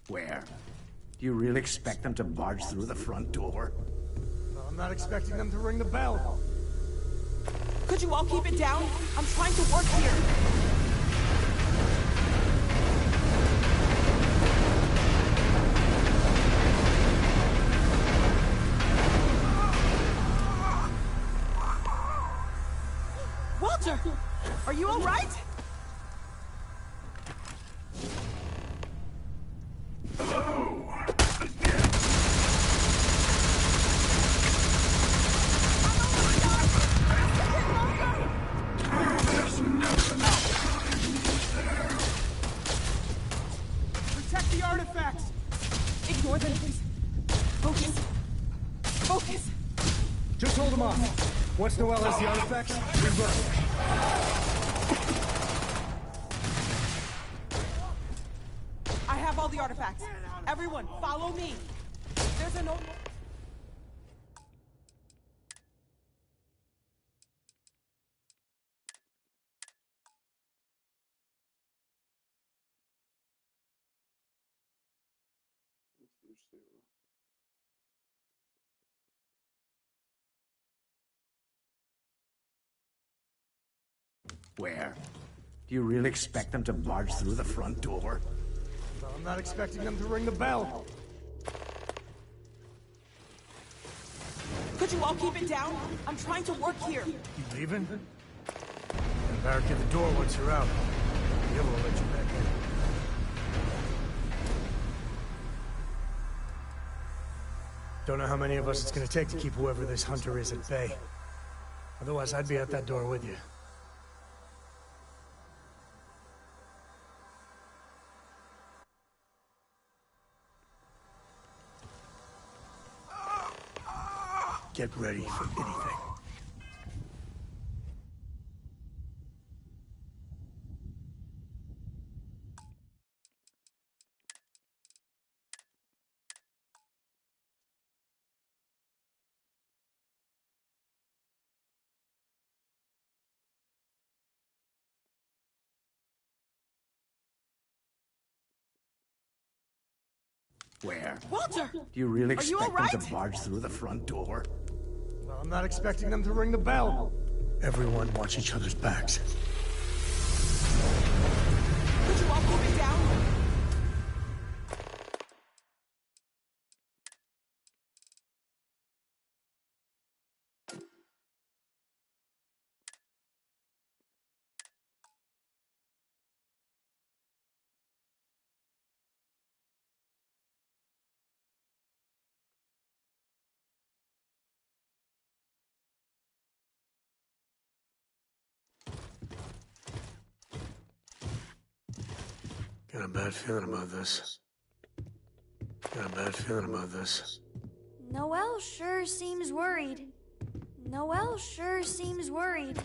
Where? Do you really expect them to barge through the front door? Well, I'm not expecting them to ring the bell. Could you all keep it down? I'm trying to work here. Walter! Are you all right? Protect the artifacts! Ignore them, please. Focus. Focus! Just hold them off. Once Noelle has the artifacts, we burn. I have all the artifacts. Everyone, follow me. There's a note. Where? Do you really expect them to barge through the front door? Well, I'm not expecting them to ring the bell. Could you all keep it down? I'm trying to work here. You leaving? And barricade the door once you're out. I'll be able to let you back in. Don't know how many of us it's gonna take to keep whoever this hunter is at bay. Otherwise, I'd be at that door with you. Get ready for anything. Where? Walter! Do you really Are you expect all right? them to barge through the front door? Well, I'm not expecting them to ring the bell. Everyone watch each other's backs. Could you all keep it down? Got a bad feeling about this. Got a bad feeling about this. Noelle sure seems worried. Noelle sure seems worried.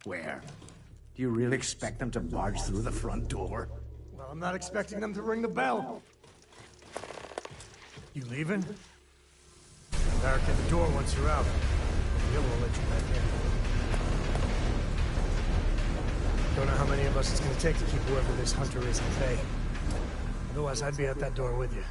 Where? Do you really expect them to barge through the front door? Well, I'm not expecting them to ring the bell. You leaving? And barricade the door once you're out. I'll be able to let you back in. Don't know how many of us it's gonna take to keep whoever this hunter is at bay. Otherwise, I'd be at that door with you.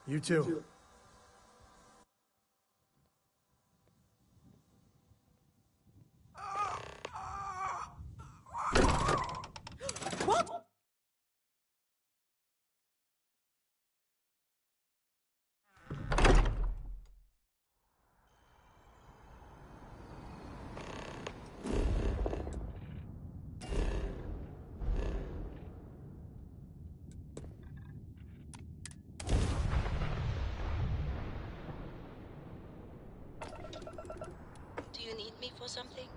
You too. What? Do you need me for something?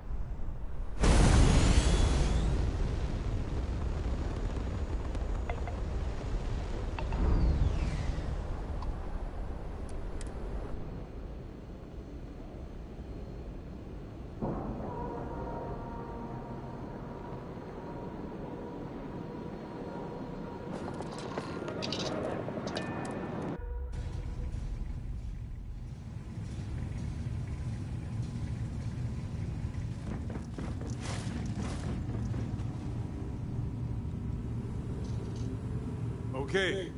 Okay,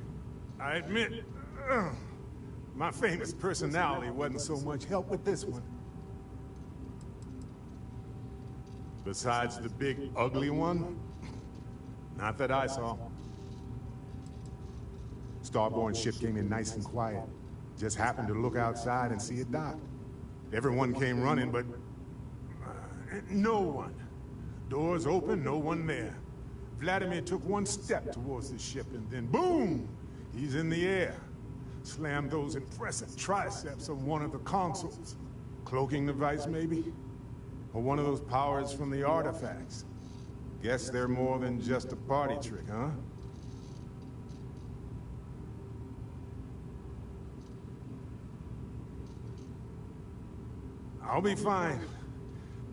I admit, my famous personality wasn't so much help with this one. Besides the big, ugly one, not that I saw. Starborn ship came in nice and quiet. Just happened to look outside and see it dock. Everyone came running, but no one. Doors open, no one there. Vladimir took one step towards the ship, and then boom! He's in the air. Slammed those impressive triceps on one of the consoles. Cloaking device, maybe? Or one of those powers from the artifacts. Guess they're more than just a party trick, huh? I'll be fine.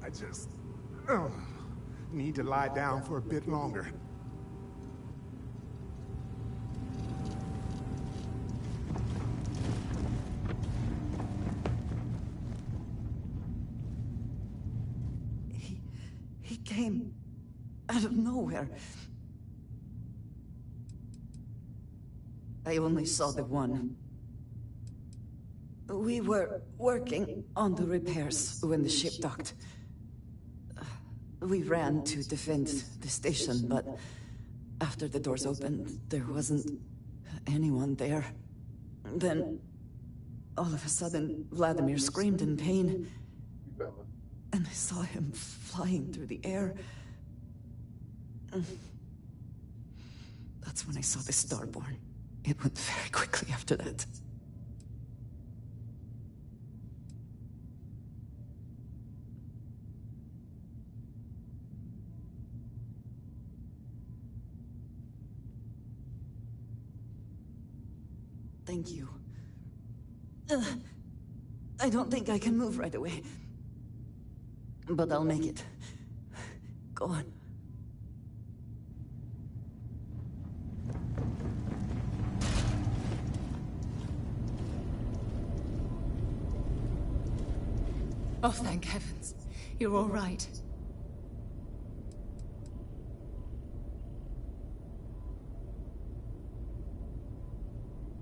I just need to lie down for a bit longer. He came out of nowhere. I only saw the one. We were working on the repairs when the ship docked. We ran to defend the station, but after the doors opened, there wasn't anyone there. Then, all of a sudden, Vladimir screamed in pain, and I saw him flying through the air. That's when I saw the Starborn. It went very quickly after that. Thank you. I don't think I can move right away. But I'll make it. Go on. Oh, thank heavens. You're all right.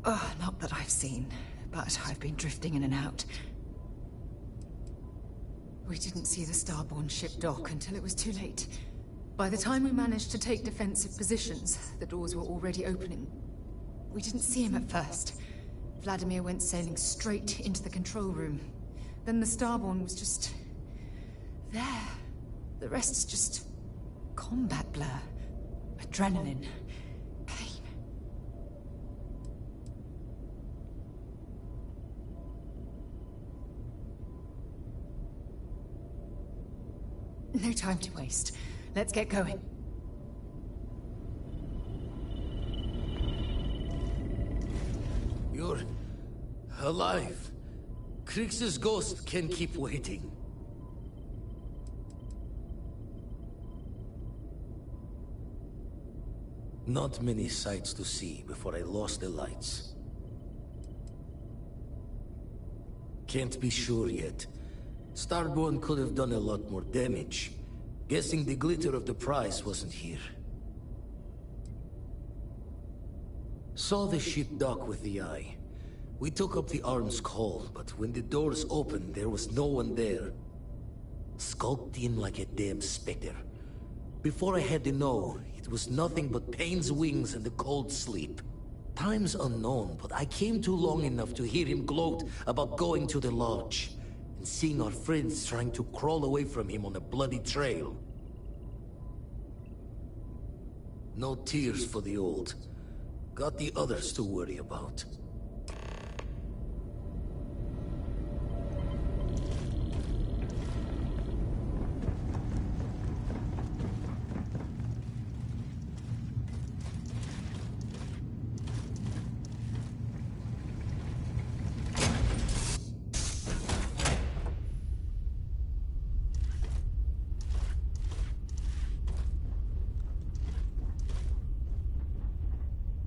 Oh, not that I've seen, but I've been drifting in and out. We didn't see the Starborn ship dock until it was too late. By the time we managed to take defensive positions, the doors were already opening. We didn't see him at first. Vladimir went sailing straight into the control room. Then the Starborn was just... there. The rest is just... combat blur. Adrenaline. Pain. No time to waste. Let's get going. You're... alive. Krix's ghost can't keep waiting. Not many sights to see before I lost the lights. Can't be sure yet. Starborn could have done a lot more damage. Guessing the glitter of the prize wasn't here. Saw the ship dock with the eye. We took up the arms call, but when the doors opened, there was no one there. Skulked in like a damn specter. Before I had to know, it was nothing but pain's wings and the cold sleep. Time's unknown, but I came too long enough to hear him gloat about going to the lodge, and seeing our friends trying to crawl away from him on a bloody trail. No tears for the old. Got the others to worry about.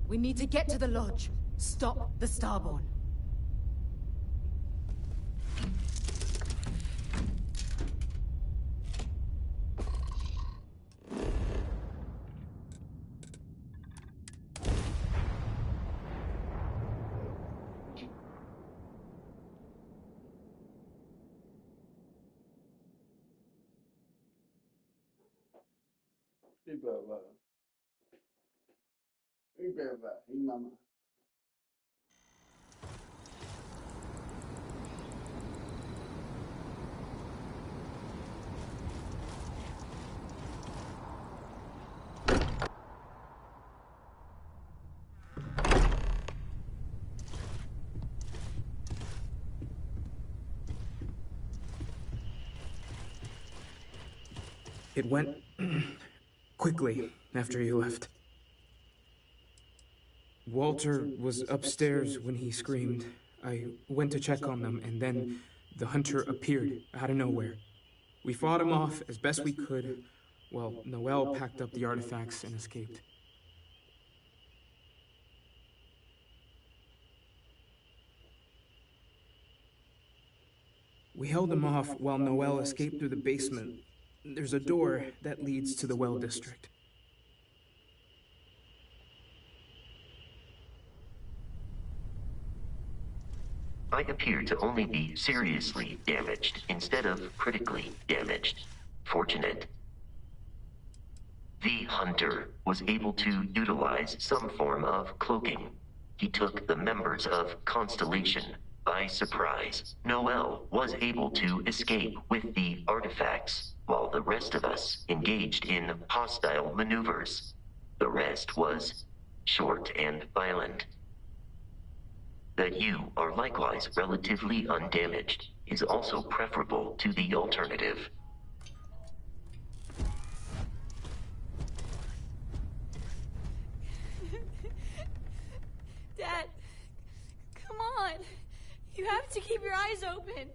We need to get to the lodge. Stop the Starborn. Baba. Baba. Mama. It went quickly after you left. Walter was upstairs when he screamed. I went to check on them, and then the hunter appeared out of nowhere. We fought him off as best we could, while Noel packed up the artifacts and escaped. We held him off while Noel escaped through the basement. There's a door that leads to the well district. I appear to only be seriously damaged instead of critically damaged. Fortunate. The hunter was able to utilize some form of cloaking. He took the members of Constellation by surprise. Noel was able to escape with the artifacts, while the rest of us engaged in hostile maneuvers. The rest was short and violent. That you are likewise relatively undamaged is also preferable to the alternative. Dad, come on. You have to keep your eyes open.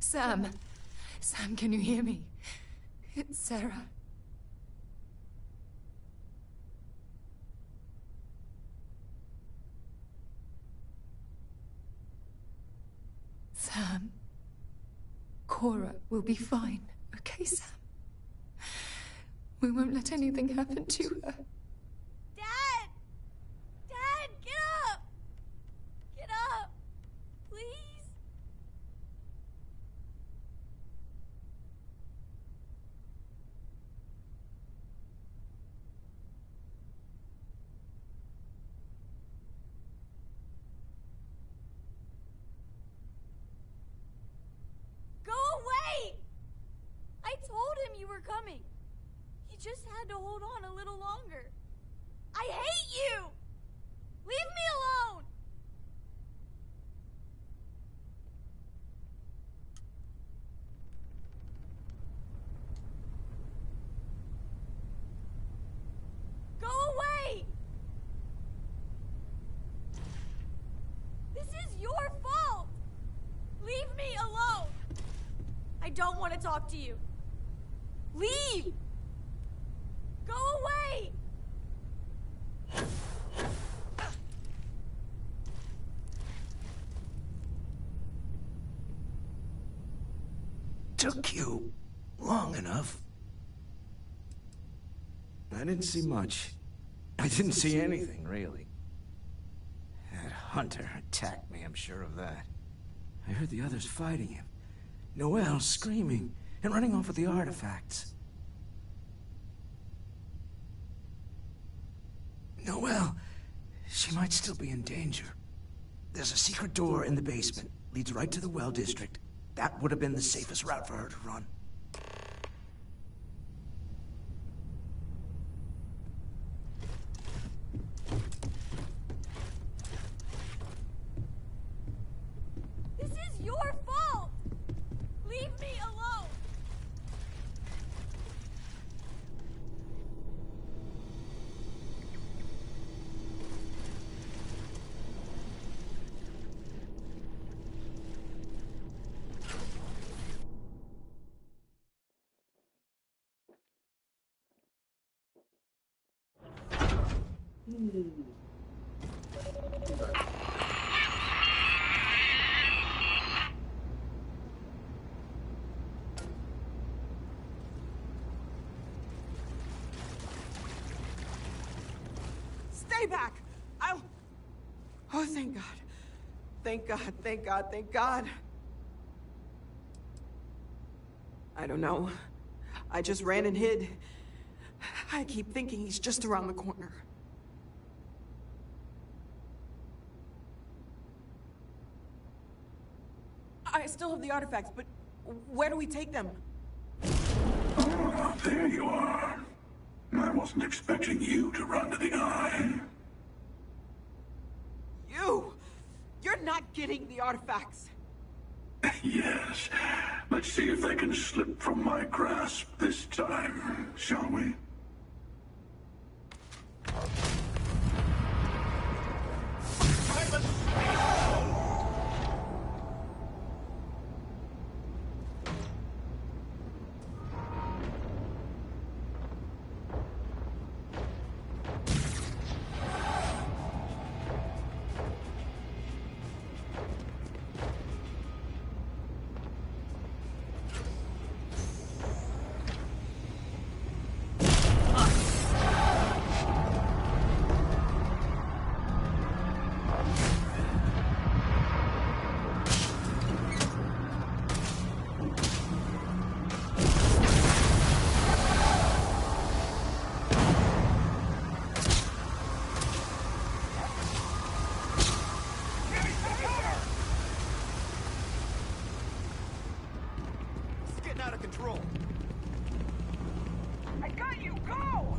Sam. Sam, can you hear me? It's Sarah. Sam. Cora will be fine, okay, Sam? We won't let anything happen to her. Dad! Dad, get up! Get up! Please? Go away! I told him you were coming. He just had to hold on a little longer. I hate you! Leave me alone! Go away! This is your fault! Leave me alone! I don't want to talk to you. Leave! Go away! Took you long enough. I didn't see much. I didn't see anything, really. That hunter attacked me, I'm sure of that. I heard the others fighting him. Noelle screaming and running off with the artifacts. Noelle, she might still be in danger. There's a secret door in the basement. Leads right to the well district. That would have been the safest route for her to run. This is your fault! Leave me alone! Stay back! Oh, thank God. Thank God, thank God, thank God. I don't know. I just ran and hid. I keep thinking he's just around the corner. I still have the artifacts, but where do we take them? Ah, there you are. I wasn't expecting you to run to the eye. You! You're not getting the artifacts! Yes. Let's see if they can slip from my grasp this time, shall we? Out of control. I got you! Go!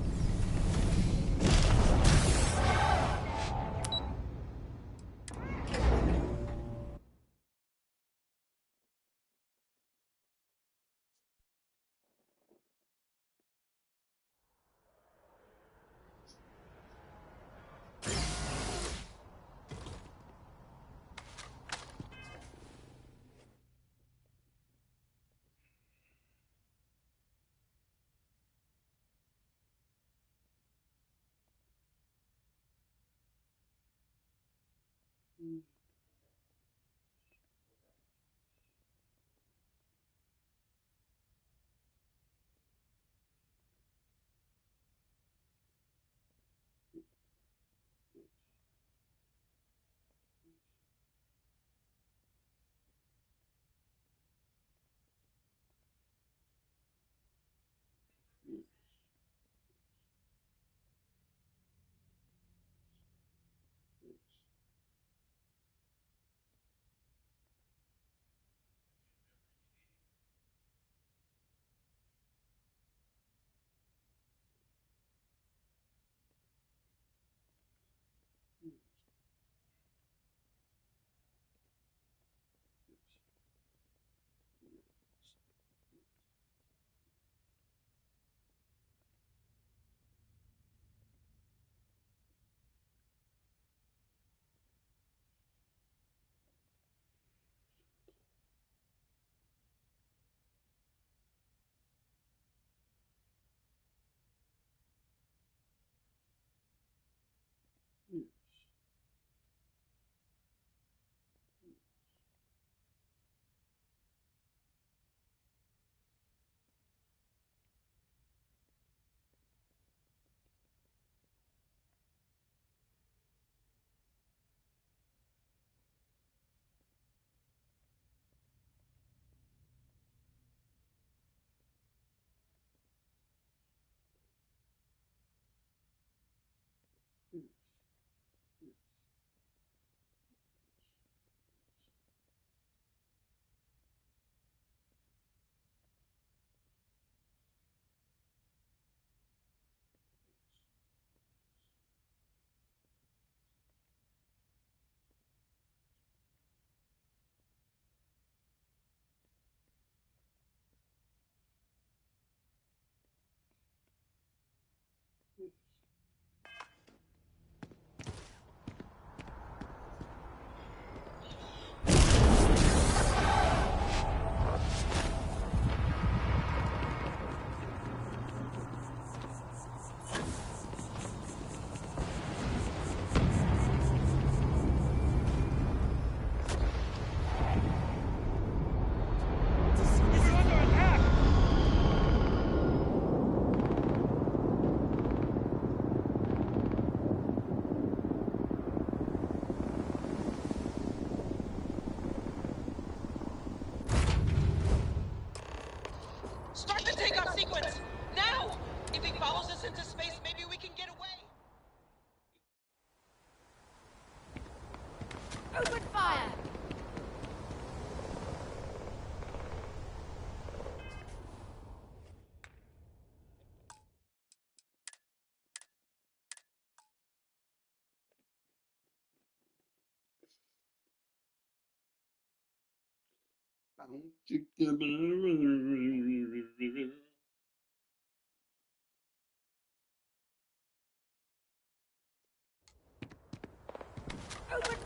Open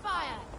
fire!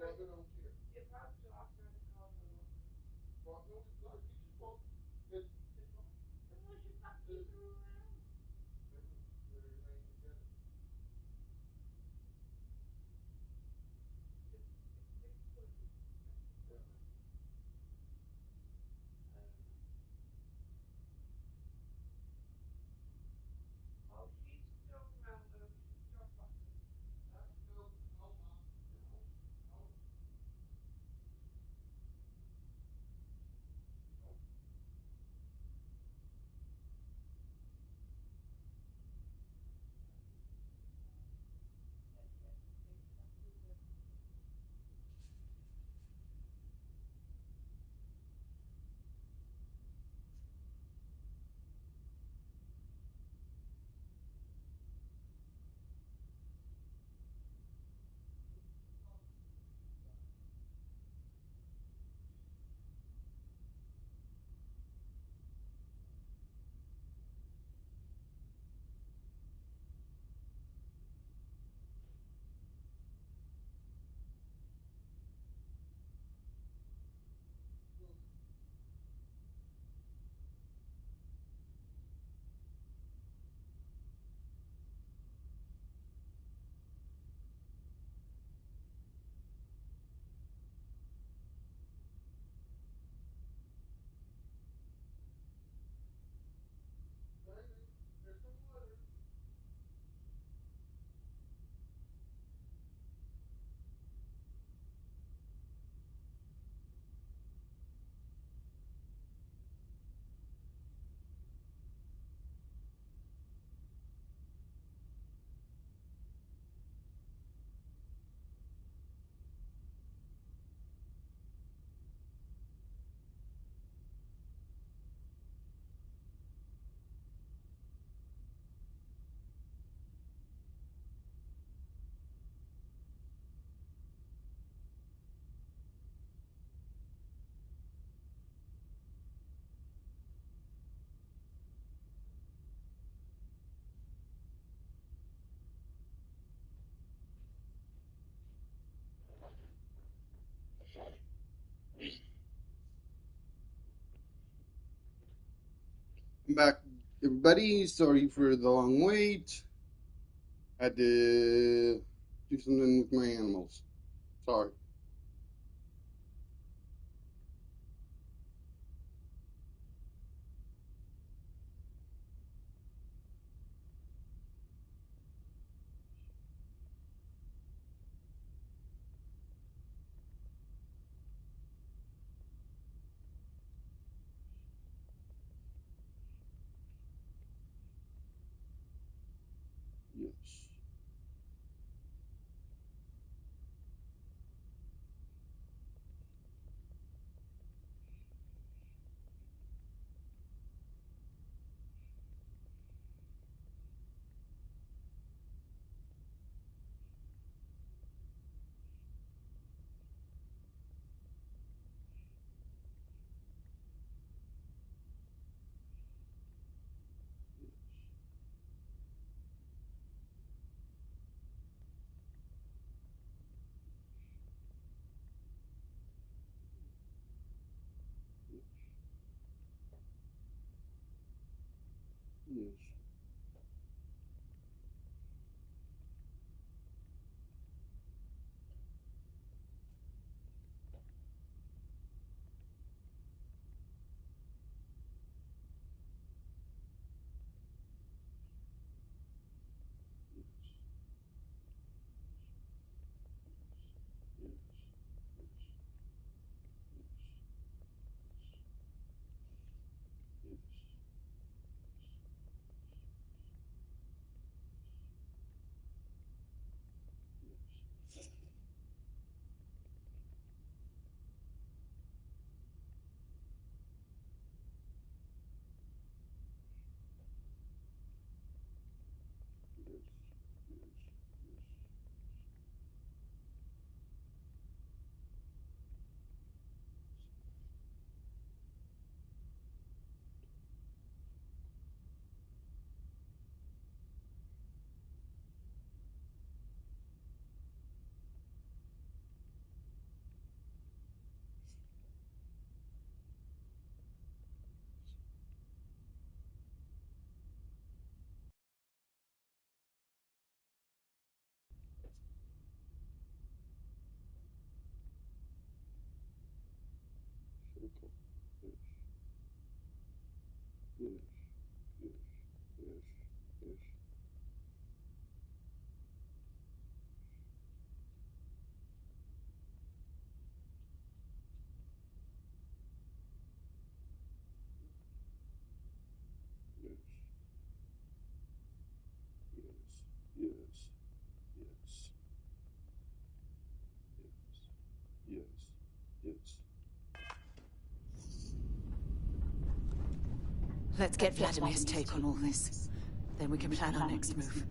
I'm back, everybody. Sorry for the long wait. Had to do something with my animals. Sorry. Yes. Yes. Yes. Yes. Let's get Vladimir's take on all this. Then we can plan our next move.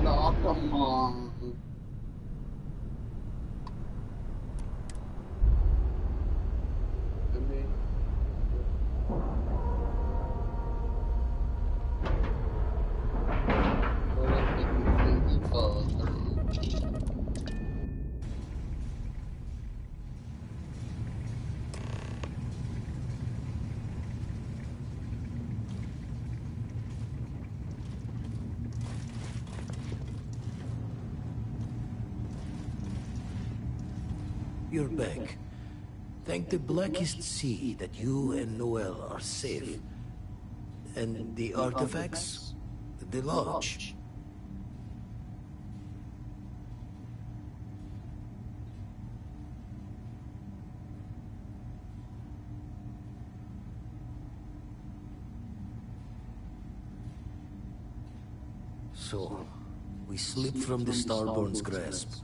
No, come on. You're back. Thank the blackest sea that you and Noel are safe. And the artifacts? The lodge. So, we slip from the Starborn's grasp,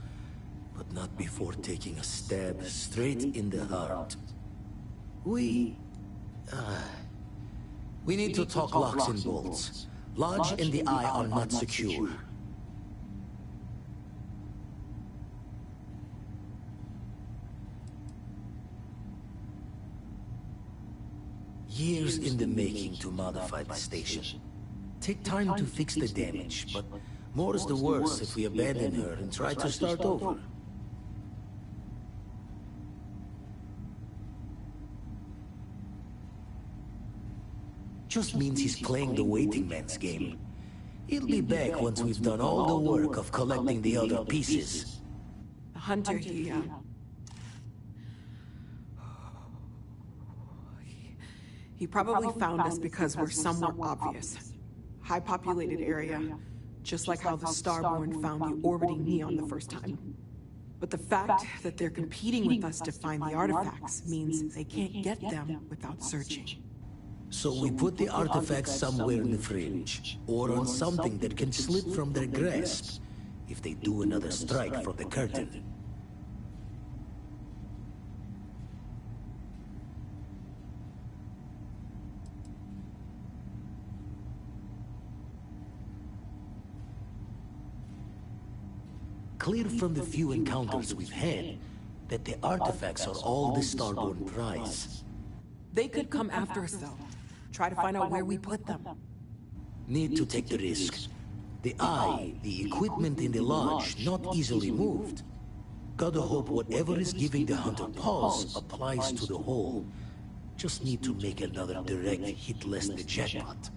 but not before taking a stab straight in the heart. We need to talk locks and bolts. Lodge and the Eye are not secure. Years in the making to modify the station. Take time to fix the damage, but more is the worse if we abandon her and try to start over. Just means he's playing the waiting man's game. He'll be back once we've done all the work of collecting the other pieces. The hunter, he probably found us because we're somewhere obvious. High-populated area, just like how the Starborn found you orbiting Neon the first time. But the fact that they're competing with us to find the artifacts means they can't get them without searching. So we put the artifacts somewhere in the fringe, or on something that can slip from their grasp, if they do another strike from the curtain. Clear from the few encounters we've had, that the artifacts are all the Starborn prize. They could come after us, though. Try to find out where we put them. Need to take the risk. The Eye, the equipment in the lodge, not easily moved. Gotta hope whatever is giving the hunter pause applies to the whole. Just need to make another direct hit less the jackpot.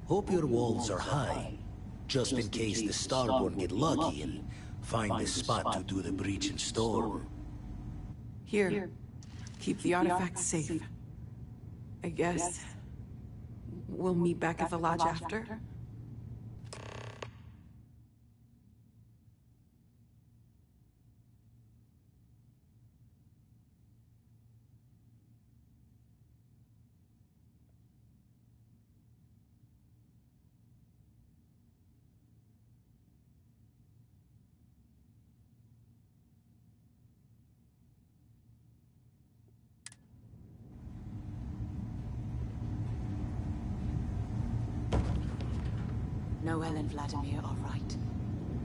Hope your walls are high, just in case the Starborn get lucky and find the spot to do the breach and storm. Here, keep the artifacts safe. I guess we'll meet back at the lodge after. Noel and Vladimir are right.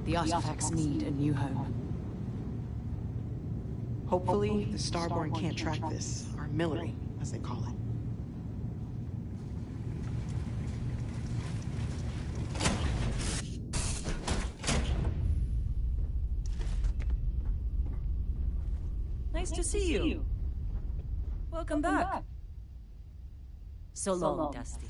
The artifacts need a new home. Hopefully, the Starborn can't track this, or Millery, as they call it. Nice to see you. Welcome back. So long, Dusty.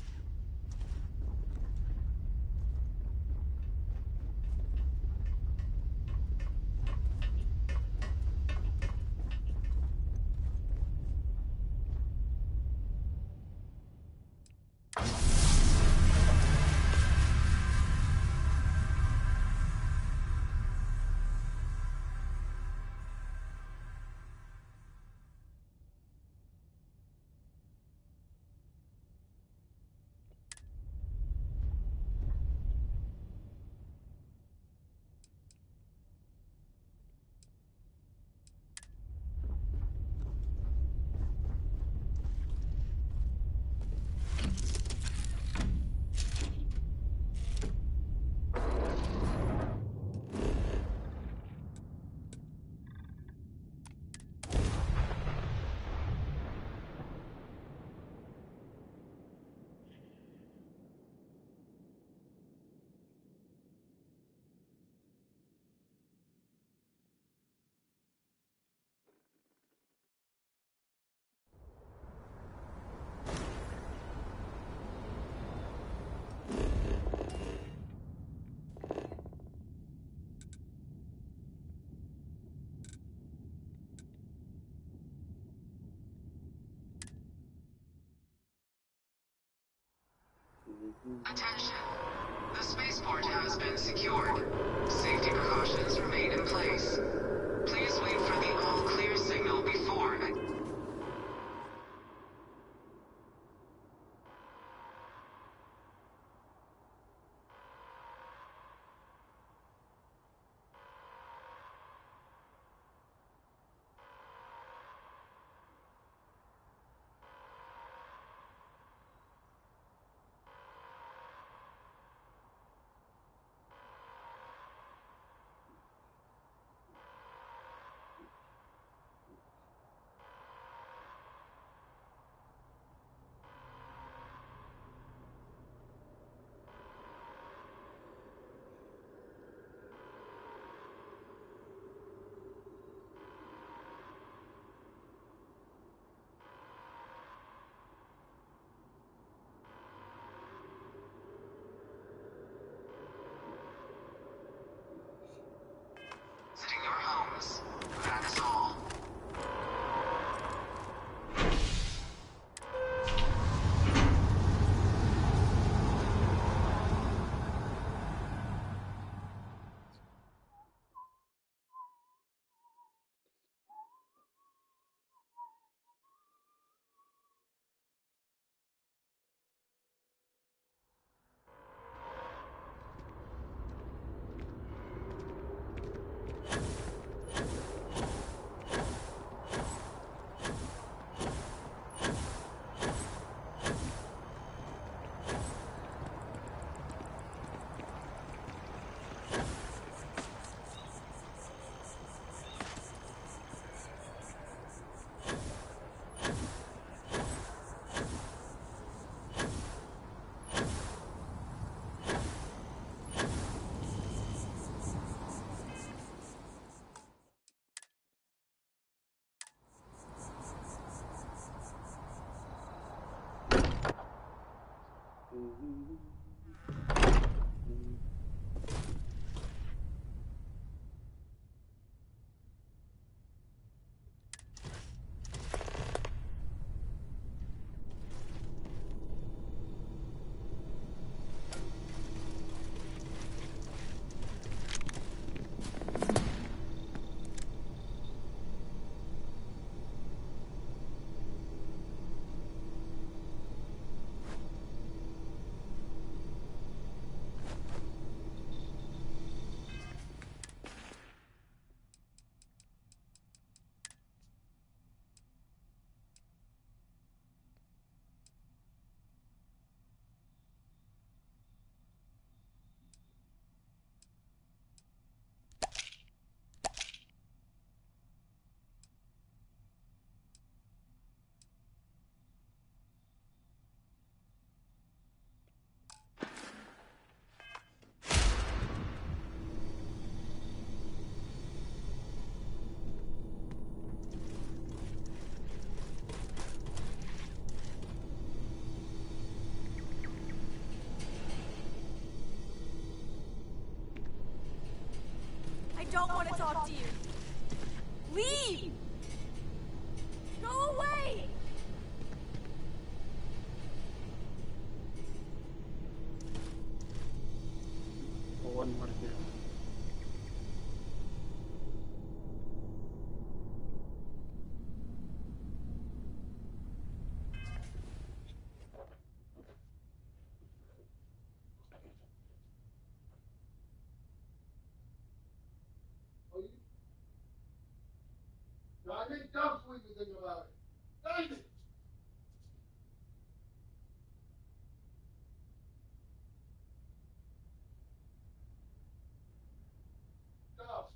Attention. The spaceport has been secured. Safety precautions remain in place. Please wait for the all-clear signal before... Visiting your homes. That is all. talk to you. Leave! Go away! One more here. I think Dump's what you think about it. Thank you. Dump.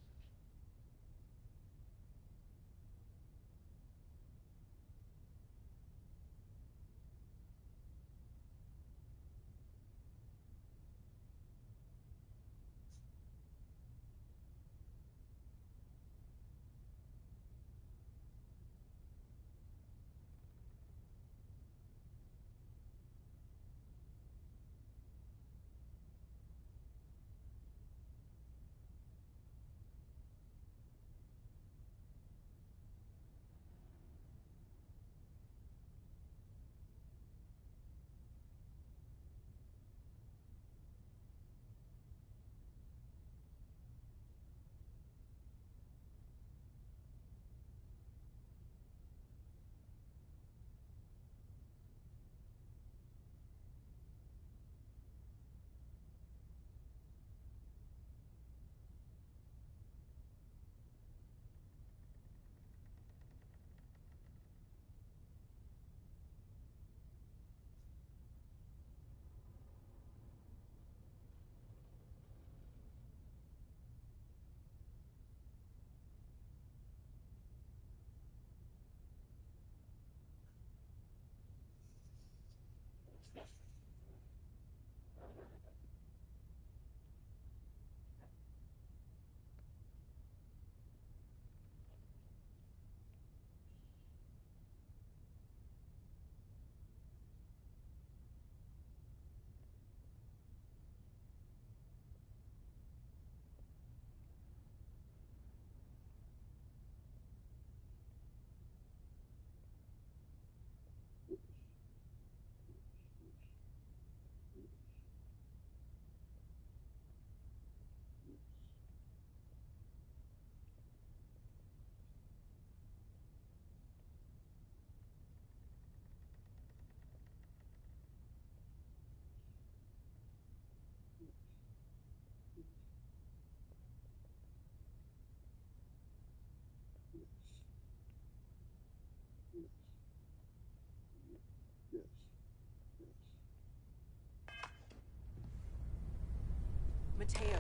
Mateo,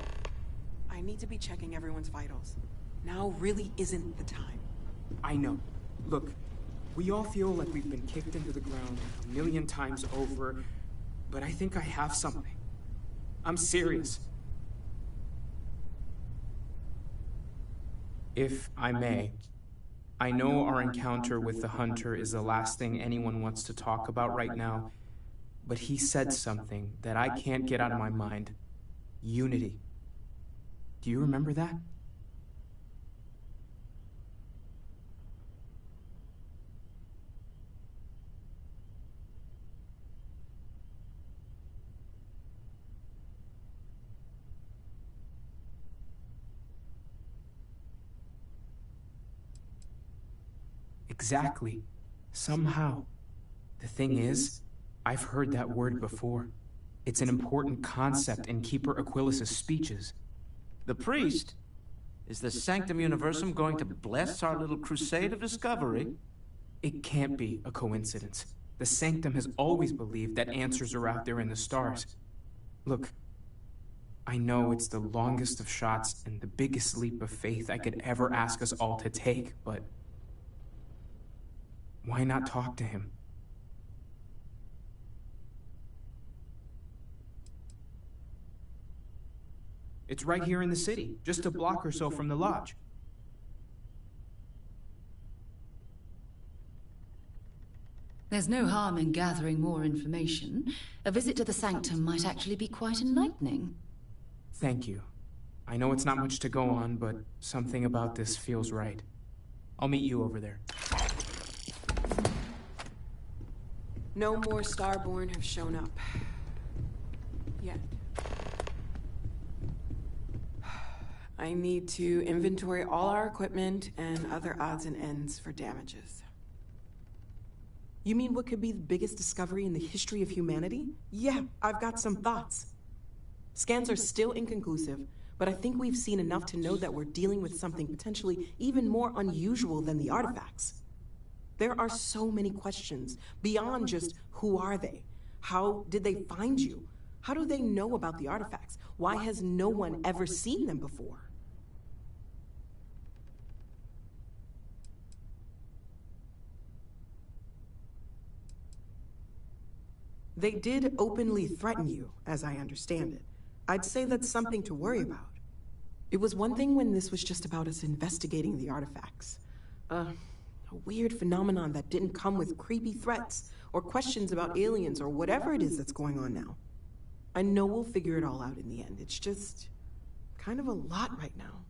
I need to be checking everyone's vitals. Now really isn't the time. I know. Look, we all feel like we've been kicked into the ground a million times over, but I think I have something. I'm serious. If I may, I know our encounter with the Hunter is the last thing anyone wants to talk about right now, but he said something that I can't get out of my mind. Unity. Do you remember that? Exactly. Somehow. The thing is, I've heard that word before. It's an important concept in Keeper Aquilas's speeches. The priest? Is the Sanctum Universum going to bless our little crusade of discovery? It can't be a coincidence. The Sanctum has always believed that answers are out there in the stars. Look, I know it's the longest of shots and the biggest leap of faith I could ever ask us all to take, but why not talk to him? It's right here in the city, just a block or so from the lodge. There's no harm in gathering more information. A visit to the Sanctum might actually be quite enlightening. Thank you. I know it's not much to go on, but something about this feels right. I'll meet you over there. No more Starborn have shown up. Yet. I need to inventory all our equipment and other odds and ends for damages. You mean what could be the biggest discovery in the history of humanity? Yeah, I've got some thoughts. Scans are still inconclusive, but I think we've seen enough to know that we're dealing with something potentially even more unusual than the artifacts. There are so many questions beyond just who are they? How did they find you? How do they know about the artifacts? Why has no one ever seen them before? They did openly threaten you, as I understand it. I'd say that's something to worry about. It was one thing when this was just about us investigating the artifacts. A weird phenomenon that didn't come with creepy threats or questions about aliens or whatever it is that's going on now. I know we'll figure it all out in the end. It's just kind of a lot right now.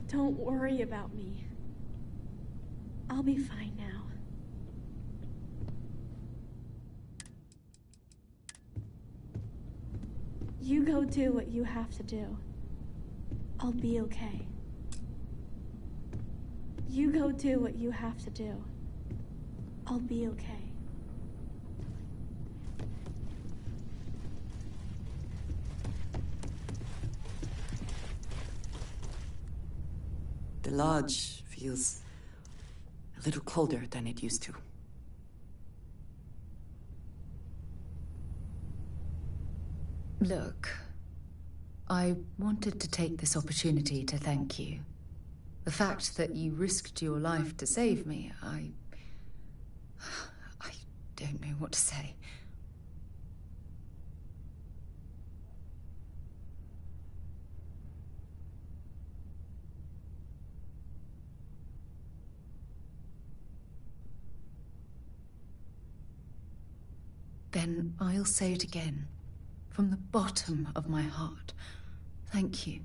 Don't worry about me. I'll be fine now. You go do what you have to do. I'll be okay. You go do what you have to do. I'll be okay. The lodge feels a little colder than it used to. Look, I wanted to take this opportunity to thank you. The fact that you risked your life to save me, I don't know what to say. Then I'll say it again, from the bottom of my heart. Thank you.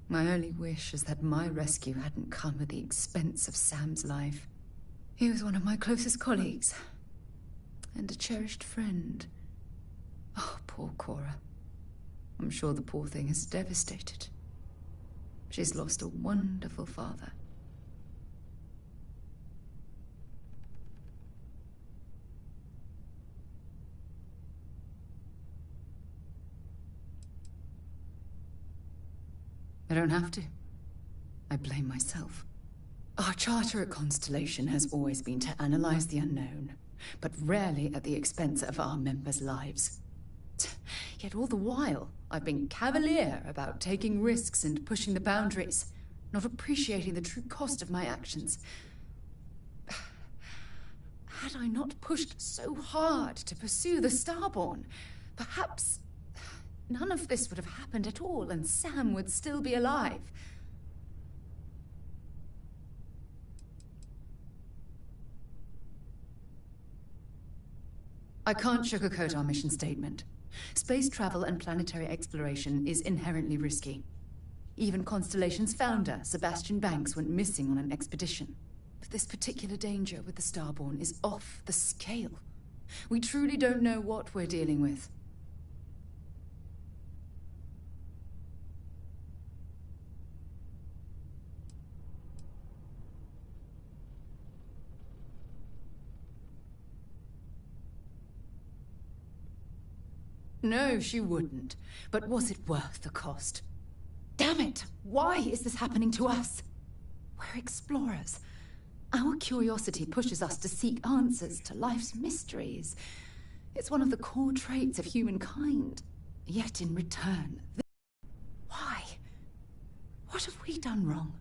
My only wish is that my rescue hadn't come at the expense of Sam's life. He was one of my closest colleagues, and a cherished friend. Oh, poor Cora. I'm sure the poor thing is devastated. She's lost a wonderful father. I don't have to. I blame myself. Our charter at Constellation has always been to analyze the unknown, but rarely at the expense of our members' lives. Yet all the while, I've been cavalier about taking risks and pushing the boundaries, not appreciating the true cost of my actions. Had I not pushed so hard to pursue the Starborn, Perhaps none of this would have happened at all, and Sam would still be alive. I can't sugarcoat our mission statement. Space travel and planetary exploration is inherently risky. Even Constellation's founder, Sebastian Banks, went missing on an expedition. But this particular danger with the Starborn is off the scale. We truly don't know what we're dealing with. No, she wouldn't. But was it worth the cost? Damn it! Why is this happening to us? We're explorers. Our curiosity pushes us to seek answers to life's mysteries. It's one of the core traits of humankind. Yet in return, why? What have we done wrong?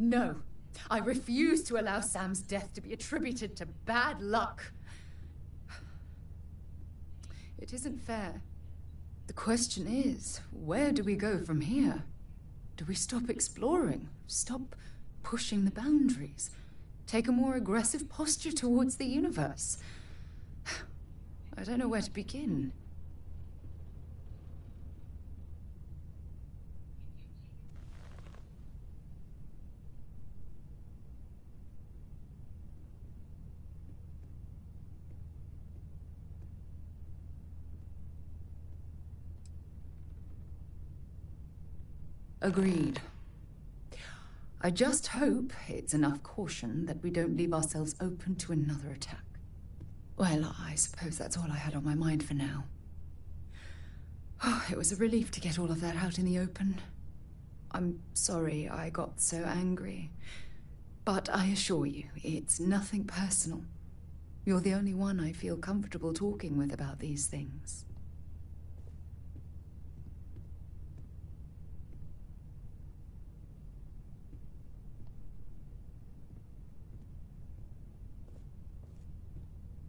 No, I refuse to allow Sam's death to be attributed to bad luck. It isn't fair. The question is, where do we go from here? Do we stop exploring? Stop pushing the boundaries? Take a more aggressive posture towards the universe? I don't know where to begin. Agreed. I just hope it's enough caution that we don't leave ourselves open to another attack. Well, I suppose that's all I had on my mind for now. Oh, it was a relief to get all of that out in the open. I'm sorry I got so angry. But I assure you, it's nothing personal. You're the only one I feel comfortable talking with about these things.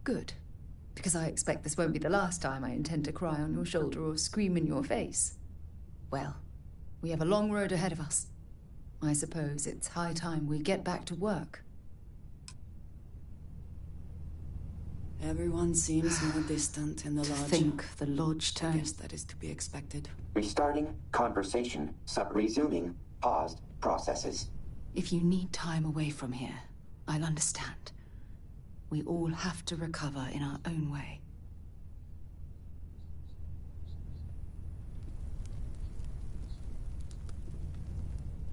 Good, because I expect this won't be the last time I intend to cry on your shoulder or scream in your face. Well, we have a long road ahead of us. I suppose it's high time we get back to work. Everyone seems more distant in the lodge. Think the lodge I turned. guess that is to be expected. Restarting conversation. Resuming paused processes. If you need time away from here, I'll understand. We all have to recover in our own way.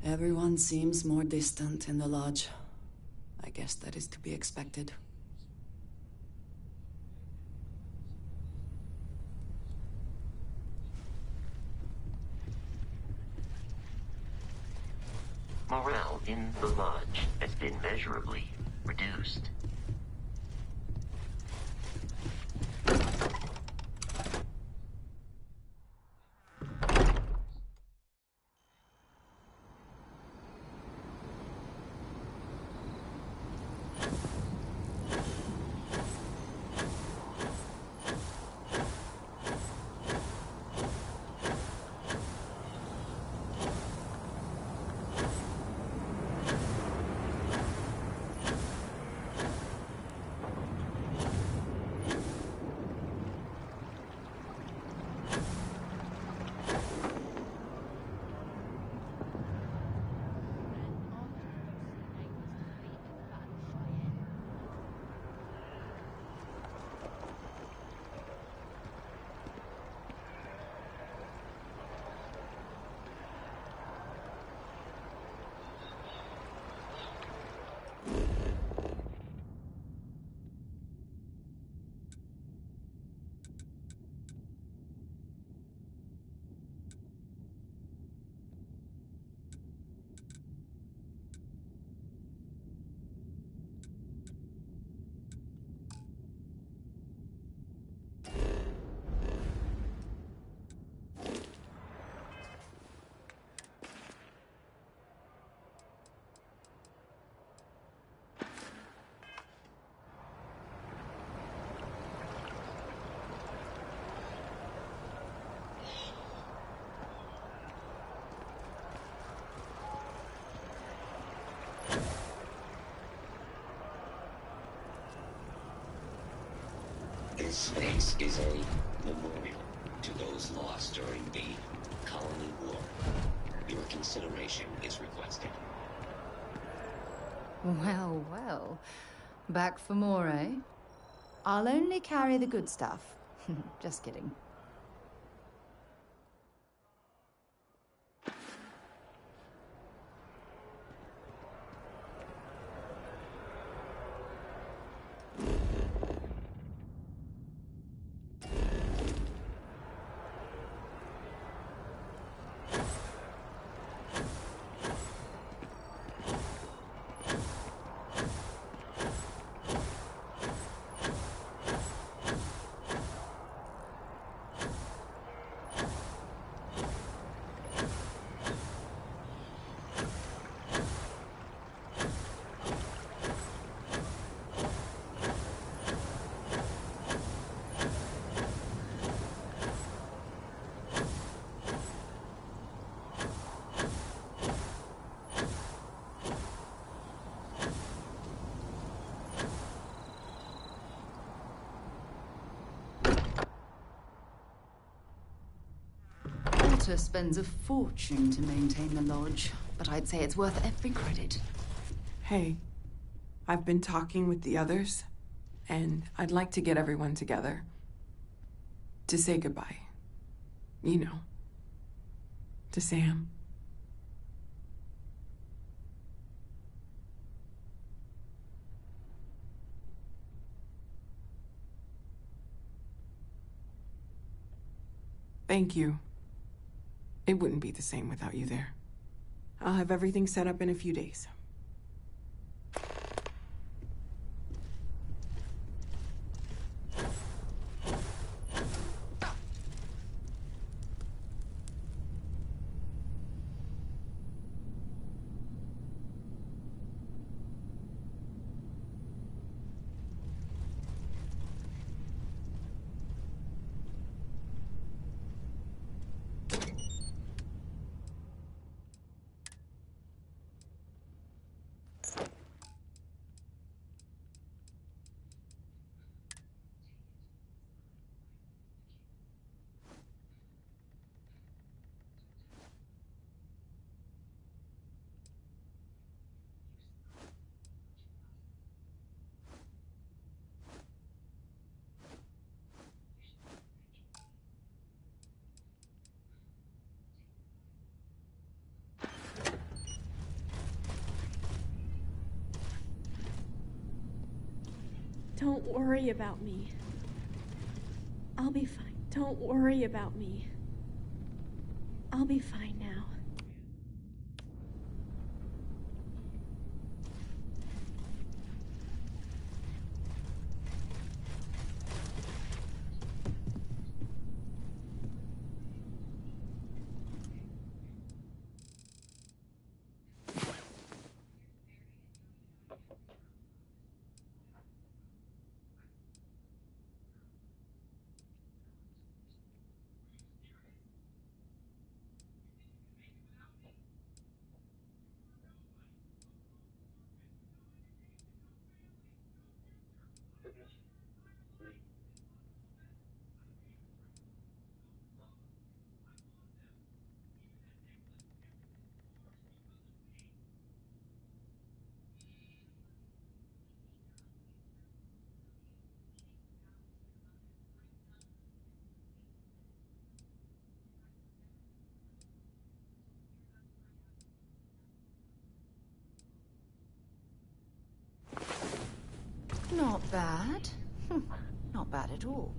Everyone seems more distant in the lodge. I guess that is to be expected. Morale in the lodge has been measurably reduced. This space is a memorial to those lost during the Colony War. Your consideration is requested. Well, well. Back for more, eh? I'll only carry the good stuff. Just kidding. Walter spends a fortune to maintain the lodge, but I'd say it's worth every credit. Hey, I've been talking with the others, and I'd like to get everyone together. To say goodbye. You know. To Sam. Thank you. It wouldn't be the same without you there. I'll have everything set up in a few days. Don't worry about me. I'll be fine. Don't worry about me. I'll be fine now. Not bad. Not bad at all.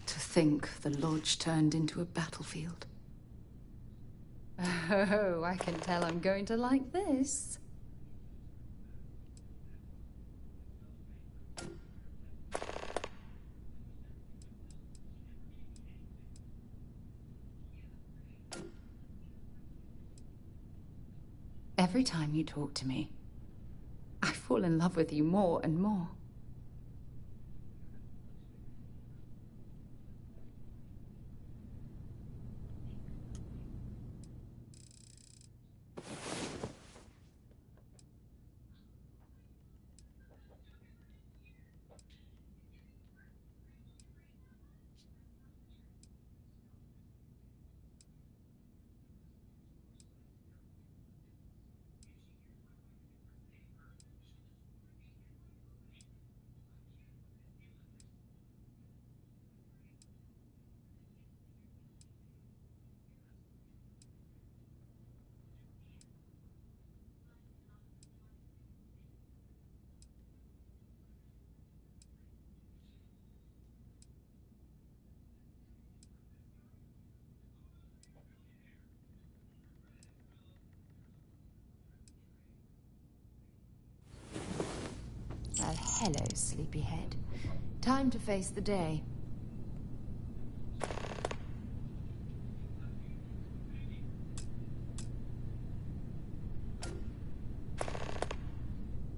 To think the lodge turned into a battlefield. Oh, I can tell I'm going to like this. Every time you talk to me, I fall in love with you more and more. Hello, sleepyhead. Time to face the day.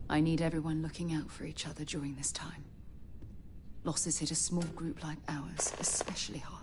I need everyone looking out for each other during this time. Losses hit a small group like ours especially hard.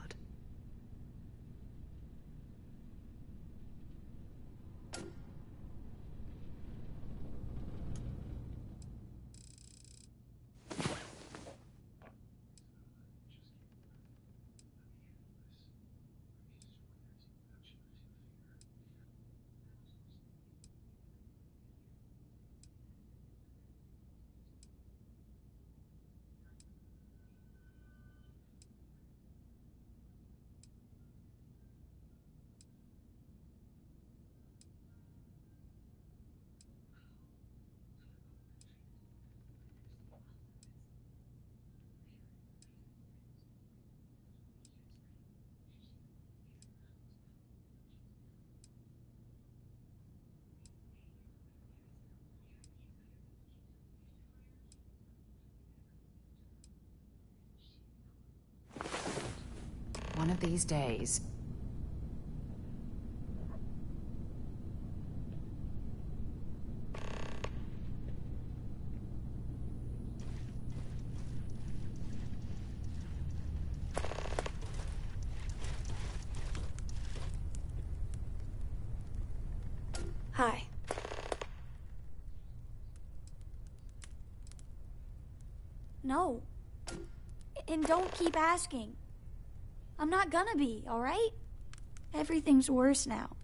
One of these days... Hi. No. And don't keep asking. I'm not gonna be, alright? Everything's worse now.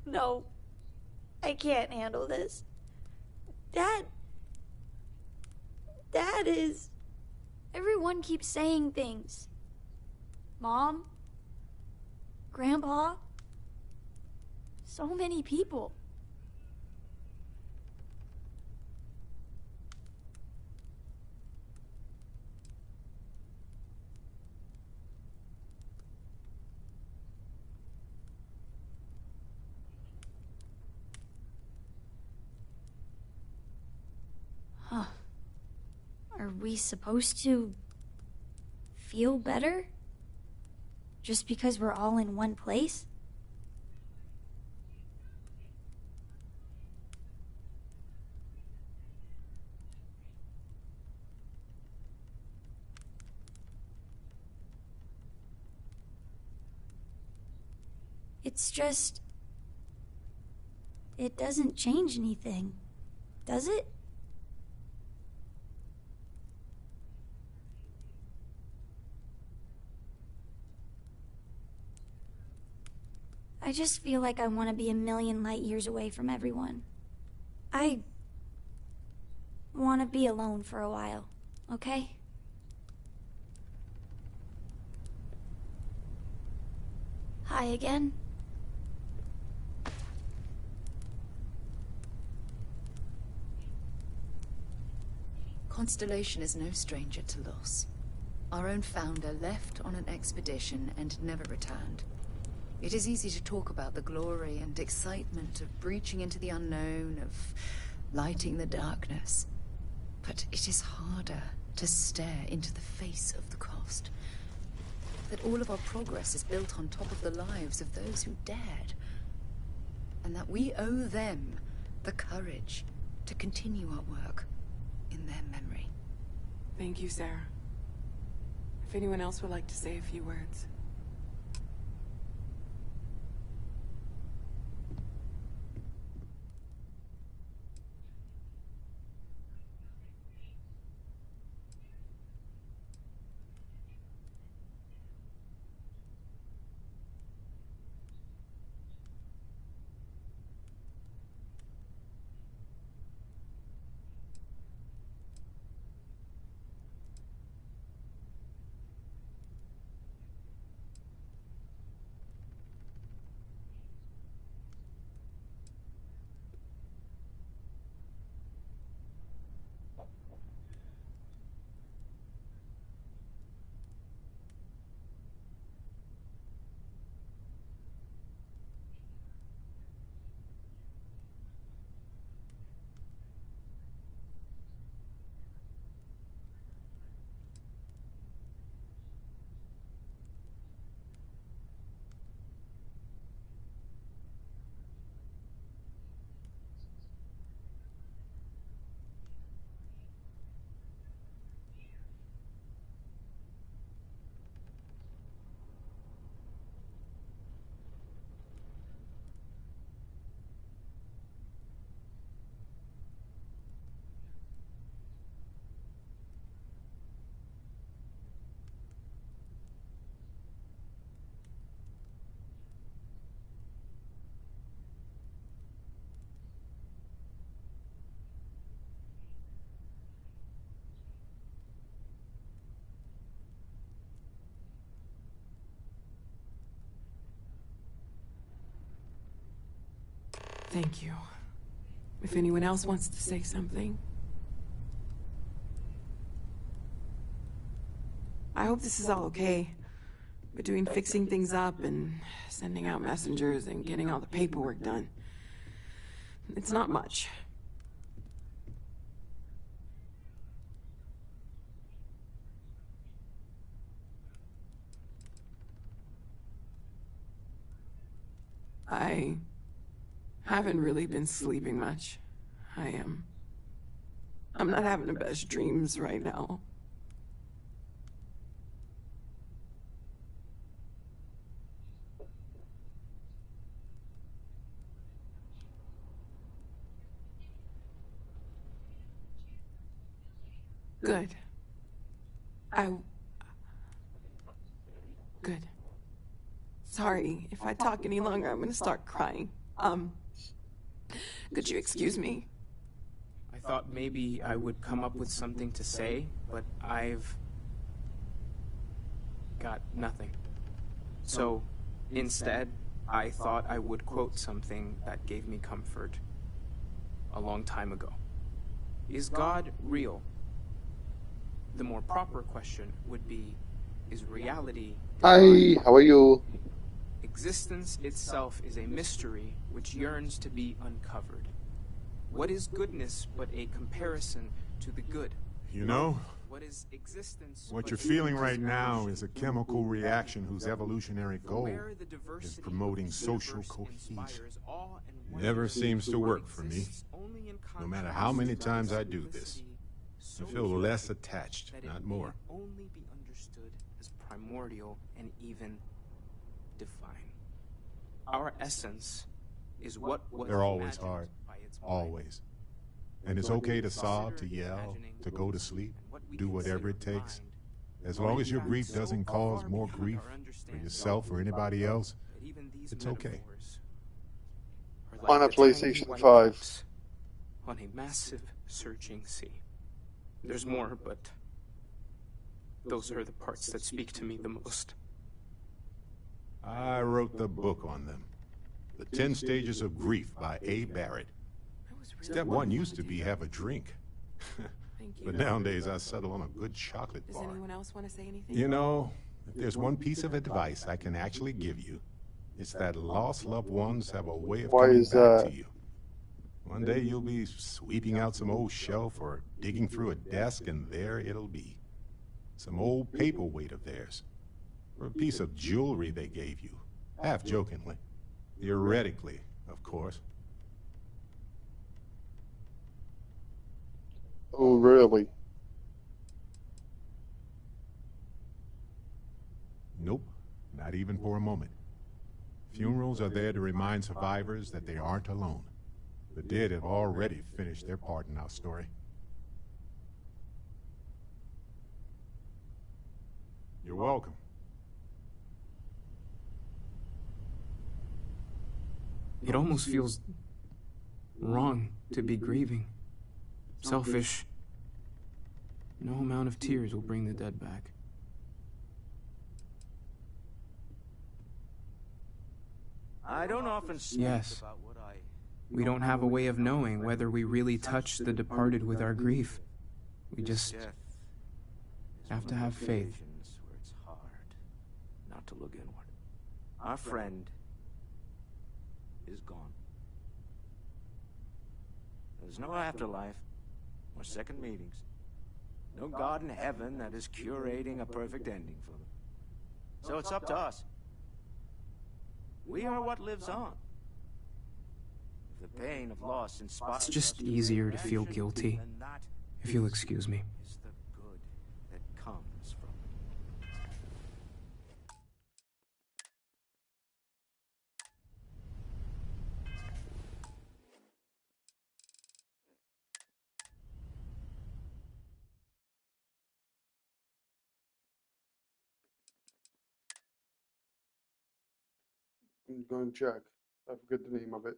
No. I can't handle this. Dad is... Everyone keeps saying things. Mom? Grandpa? So many people. Huh. Are we supposed to feel better? Just because we're all in one place? It's just... It doesn't change anything, does it? I just feel like I want to be a million light years away from everyone. I want to be alone for a while, okay? Hi again. Constellation is no stranger to loss. Our own founder left on an expedition and never returned. It is easy to talk about the glory and excitement of breaching into the unknown, of lighting the darkness. But it is harder to stare into the face of the cost. That all of our progress is built on top of the lives of those who dared. And that we owe them the courage to continue our work in their memory. Thank you, Sarah. If anyone else would like to say a few words. Thank you. If anyone else wants to say something. I hope this is all okay. Between fixing things up and sending out messengers and getting all the paperwork done. It's not much. I haven't really been sleeping much. I'm not having the best dreams right now. Good. Good. Sorry, if I talk any longer, I'm gonna start crying. Could you excuse me? I thought maybe I would come up with something to say, but I've got nothing. So, instead, I thought I would quote something that gave me comfort a long time ago. Is God real? The more proper question would be, is reality Hi, how are you? Existence itself is a mystery which yearns to be uncovered. What is goodness but a comparison to the good? You know, What is existence what but you're a feeling right now representation is a chemical reaction whose evolutionary goal where the is diversity promoting of the social universe cohesion. inspires awe and Never wonder seems to work for me. exists only in No matter contrast how many to times I do simplicity this, so I feel pure less attached, that it not may more. only be understood as primordial and even divine. Our essence is what was They're always imagined hard. by its mind. Always. And it's okay to sob, to yell, to go to sleep, do whatever it takes. As long as your grief doesn't cause more grief for yourself or anybody else, it's okay. Are On a like the tiny PlayStation white 5. caps on a massive searching sea. There's more, but those are the parts that speak to me the most. I wrote the book on them. The 10 Stages of Grief by A. Barrett. Step 1 used to be have a drink. But nowadays I settle on a good chocolate Does bar. anyone else want to say anything? You know, if there's one piece of advice I can actually give you, it's that lost loved ones have a way of Why coming is back that? to you. One day you'll be sweeping out some old shelf or digging through a desk, and there it'll be. Some old paperweight of theirs. Or a piece of jewelry they gave you. Half jokingly. Theoretically, of course. Oh, really? Nope, not even for a moment. Funerals are there to remind survivors that they aren't alone. The dead have already finished their part in our story. You're welcome. It almost feels wrong to be grieving. Selfish. No amount of tears will bring the dead back. I don't often speak Yes. about what I... We don't have a way of knowing whether we really touch the departed with our grief. We just Death is have one to of have those faith. occasions where it's hard not to look inward. Our friend is gone. There's no afterlife or second meetings. No God in heaven that is curating a perfect ending for them. So it's up to us. We are what lives on. If the pain of loss inspires It's just us to easier to feel action, guilty, then that if you'll excuse me. is the good that comes from it. I'm going to check. I forget the name of it.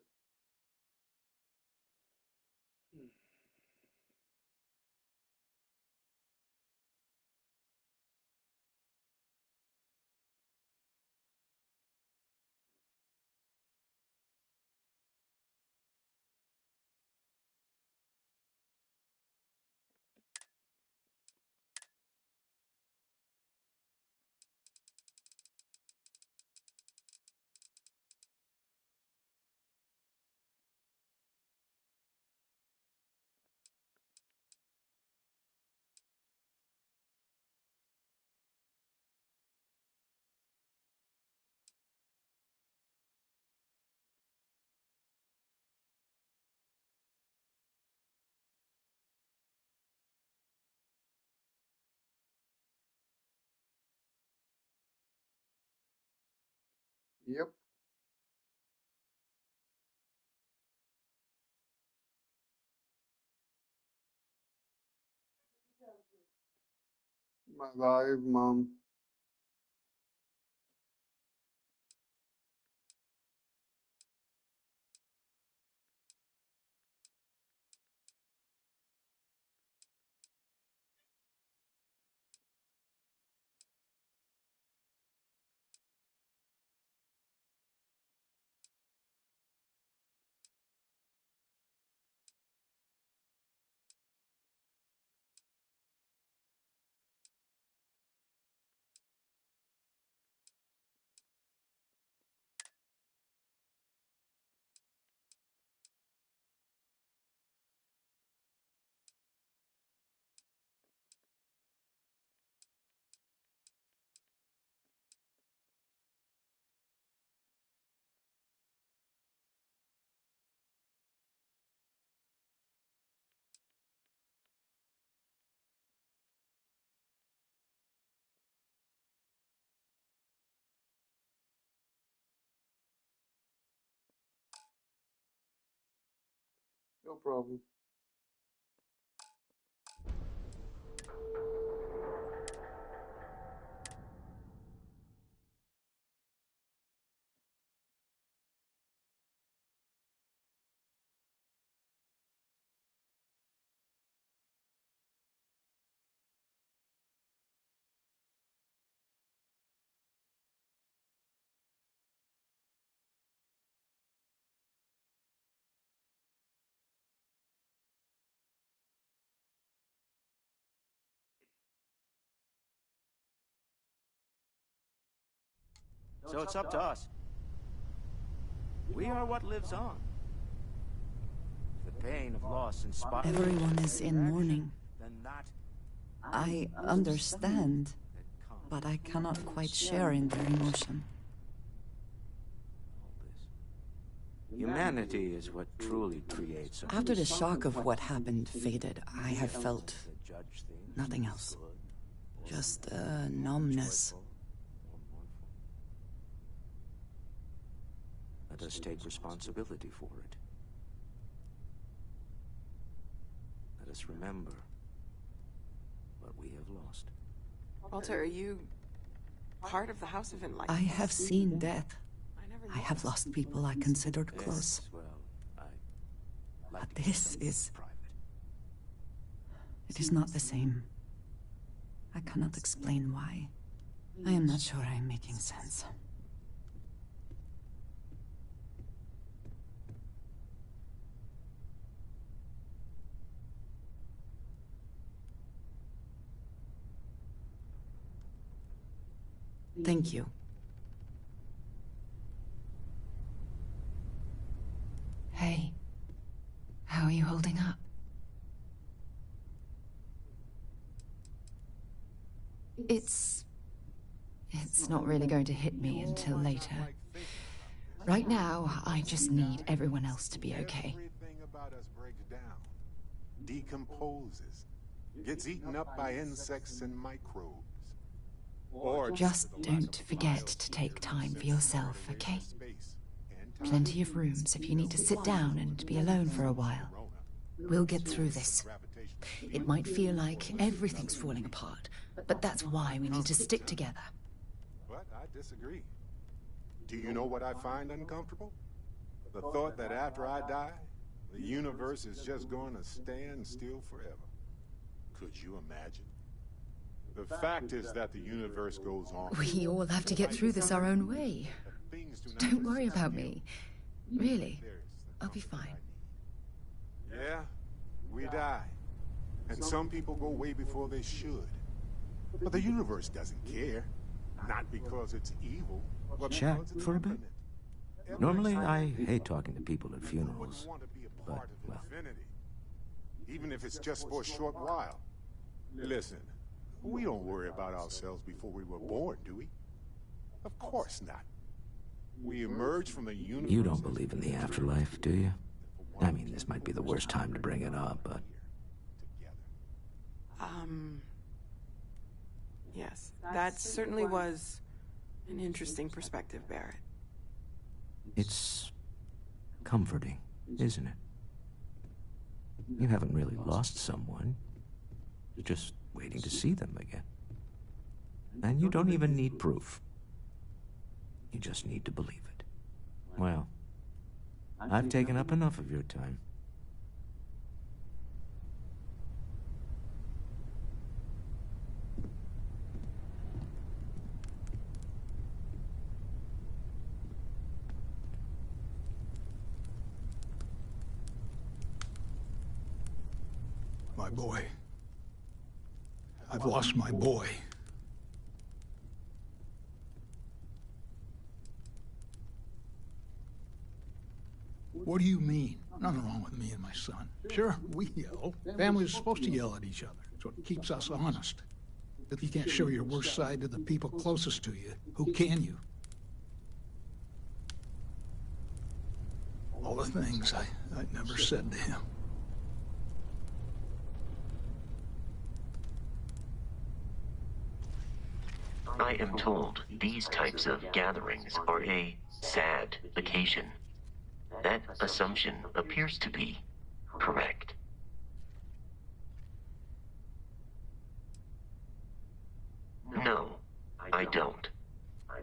Yep. My life, Mom. No problem. So it's up to us. We are what lives on. The pain of loss inspires. Everyone is in mourning. Then that I understand, but I cannot quite share in their emotion. humanity is what truly creates. After the shock of what happened faded, I have felt nothing else. Just a numbness. Let us take responsibility for it. Let us remember what we have lost. Walter, are you part of the House of Enlightenment? I have seen death. I have lost people I considered close. But this is... It is not the same. I cannot explain why. I am not sure I am making sense. Thank you. Hey, how are you holding up? It's not really going to hit me until later. Right now, I just need everyone else to be okay. Everything about us breaks down, decomposes, gets eaten up by insects and microbes. Or Just don't forget to take time for yourself, okay? Plenty of rooms if you need to sit down and be alone for a while. We'll get through this. It might feel like everything's falling apart, but that's why we need to stick together. But I disagree. Do you know what I find uncomfortable? The thought that after I die, the universe is just going to stand still forever. Could you imagine? The fact is that the universe goes on. We all have to get through this our own way. Don't worry about me. Really, I'll be fine. Yeah, we die. And some people go way before they should. But the universe doesn't care. Not because it's evil, but Chat because it's for a bit? infinite. Normally, I hate talking to people at funerals, Want to be a but, part of well, infinity. Even if it's just for a short while. Listen, we don't worry about ourselves before we were born, do we? Of course not. We emerge from the universe. you don't believe in the afterlife, do you? I mean, this might be the worst time to bring it up, but... Yes, that certainly was an interesting perspective, Barrett. It's comforting, isn't it? You haven't really lost someone. You're just waiting to see them again. And you don't even need proof. You just need to believe it. Well, I've taken up enough of your time. My boy. I've lost my boy. What do you mean? Nothing wrong with me and my son. Sure, we yell. Families are supposed to yell at each other. It's what keeps us honest. If you can't show your worst side to the people closest to you, who can you? All the things I never said to him. I am told these types of gatherings are a sad vacation. That assumption appears to be correct. No, I don't.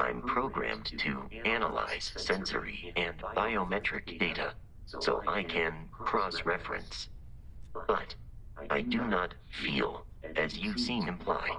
I'm programmed to analyze sensory and biometric data, so I can cross-reference. But I do not feel, as you seem imply.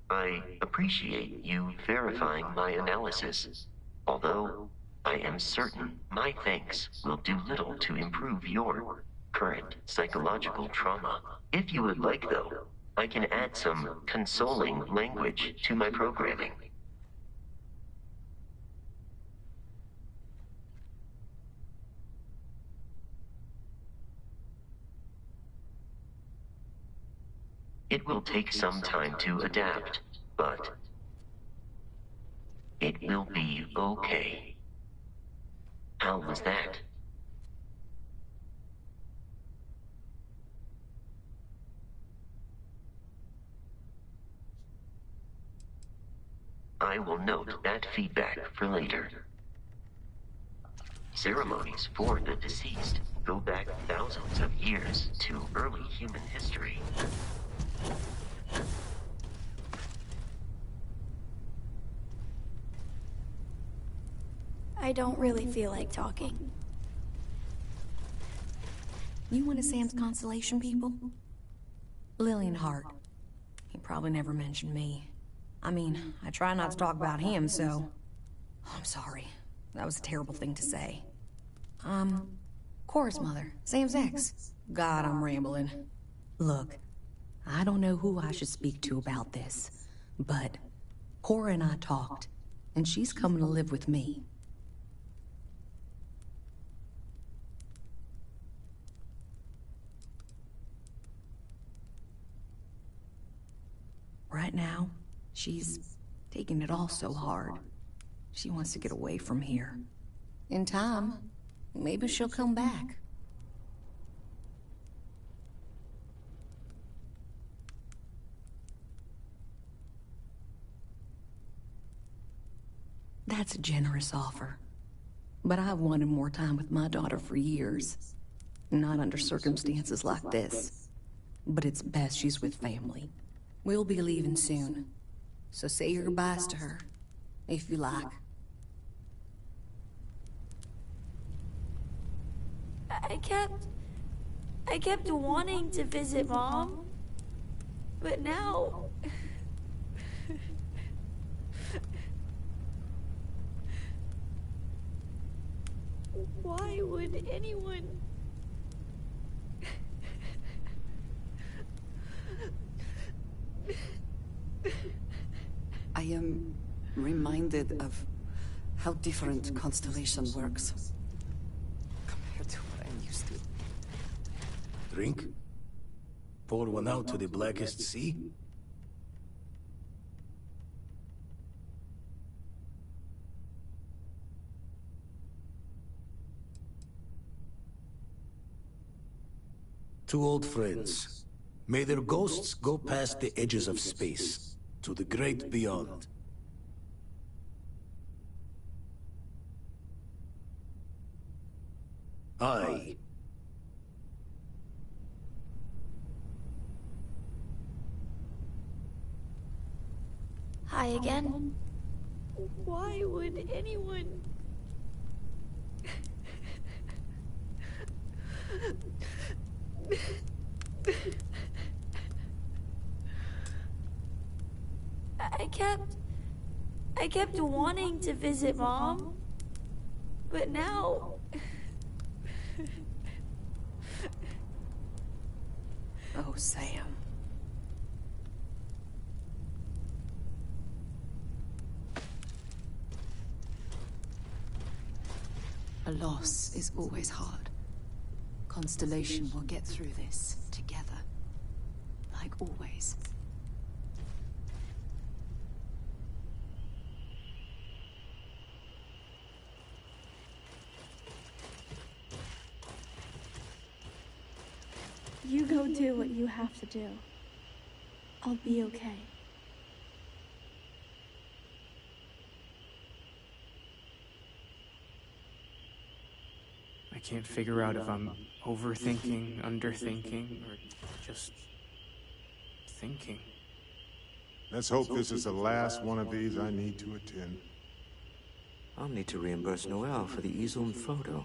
I appreciate you verifying my analysis, although I am certain my thanks will do little to improve your current psychological trauma. If you would like, though, I can add some consoling language to my programming. It will take some time to adapt, but it will be okay. How was that? I will note that feedback for later. Ceremonies for the deceased go back thousands of years to early human history. I don't really feel like talking. You one of Sam's constellation people? Lillian Hart. He probably never mentioned me. I mean, I try not to talk about him, so... I'm sorry. That was a terrible thing to say. Cora's mother, Sam's ex. God, I'm rambling. Look, I don't know who I should speak to about this, but Cora and I talked, and she's coming to live with me. Right now, she's taking it all so hard. She wants to get away from here. In time, maybe she'll come back. That's a generous offer. But I've wanted more time with my daughter for years. Not under circumstances like this. But it's best she's with family. We'll be leaving soon. So say your goodbyes to her, if you like. I kept wanting to visit Mom, but now... Why would anyone... I am reminded of how different Constellation works compared to what I'm used to. Drink? Pour one out to the blackest sea? Two old friends. May their ghosts go past the edges of space, to the great beyond. Aye. Hi again. Why would anyone... I kept wanting to visit Mom, but now... Oh, Sam. A loss is always hard. Constellation will get through this together. Like always. You go do what you have to do. I'll be okay. I can't figure out if I'm overthinking, underthinking, or just thinking. Let's hope this is the last one of these I need to attend. I'll need to reimburse Noelle for the easel and photo.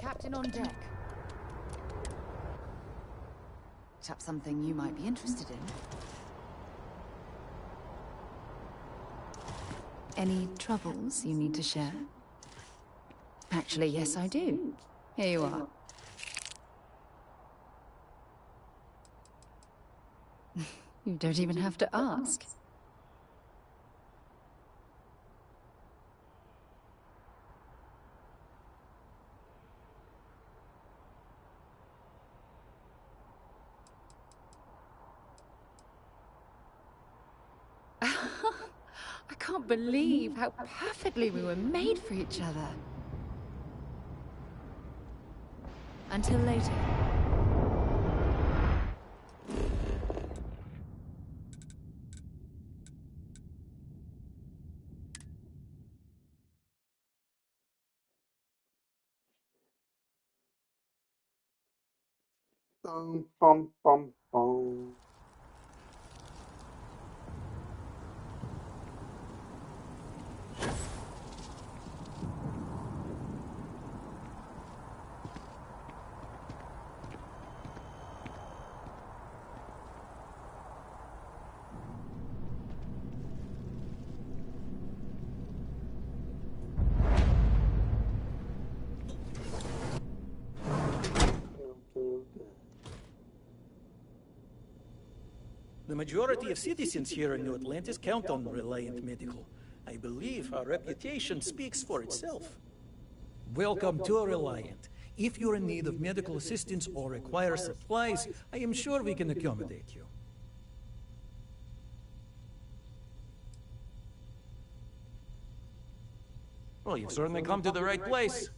Captain on deck. Perhaps something you might be interested in. Any troubles you need to share? Actually, yes, I do. Here you are. You don't even have to ask. can't believe how perfectly we were made for each other. Until later. Bum, bum, bum, bum. The majority of citizens here in New Atlantis count on Reliant Medical. I believe our reputation speaks for itself. Welcome to Reliant. If you're in need of medical assistance or require supplies, I am sure we can accommodate you. Well, you've certainly come to the right place.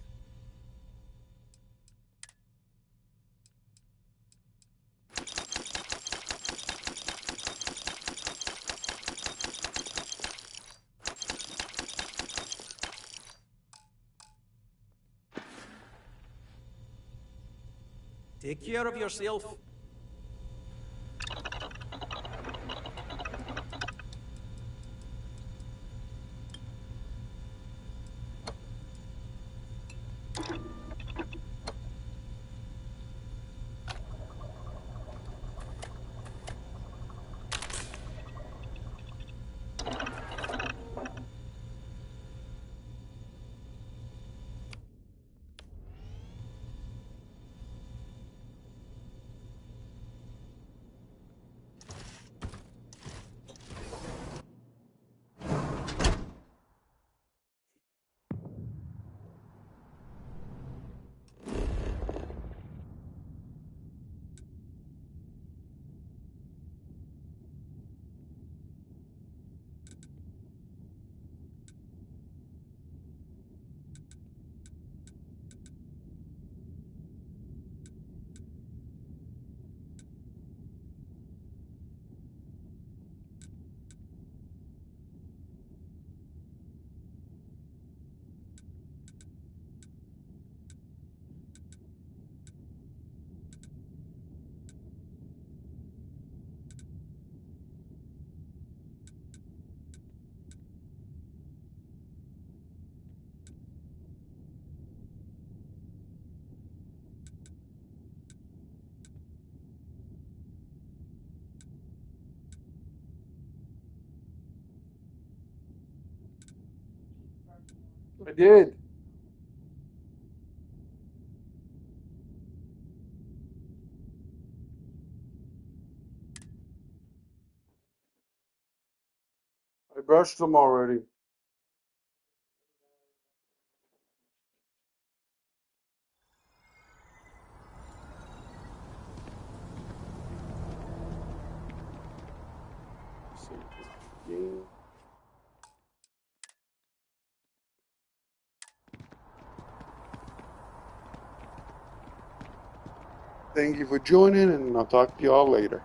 Take care of yourself. I did. I brushed them already. Thank you for joining, and I'll talk to y'all later.